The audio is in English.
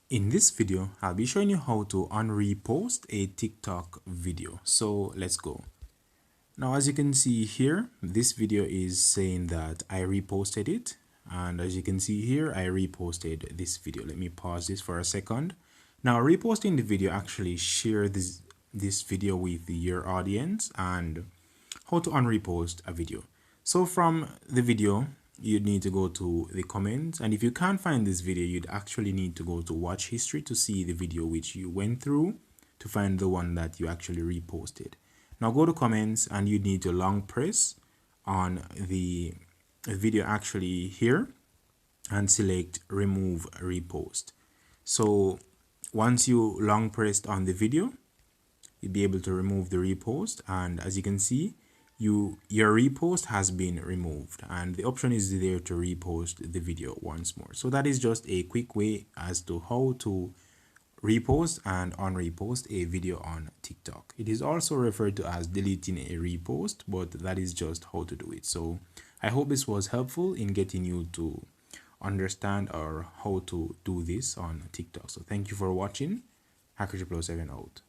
In this video, I'll be showing you how to unrepost a TikTok video. So let's go. Now, as you can see here, this video is saying that I reposted it. And as you can see here, I reposted this video. Let me pause this for a second. Now, reposting the video actually share this video with your audience and how to unrepost a video. So from the video, you'd need to go to the comments, and if you can't find this video, you'd actually need to go to watch history to see the video which you went through to find the one that you actually reposted. Now go to comments, and you need to long press on the video actually here and select remove repost. So once you long pressed on the video, you'll be able to remove the repost, and as you can see, your repost has been removed, and the option is there to repost the video once more. So that is just a quick way as to how to repost and unrepost a video on TikTok. It is also referred to as deleting a repost, but that is just how to do it. So I hope this was helpful in getting you to understand or how to do this on TikTok. So thank you for watching. Hacker 7 out.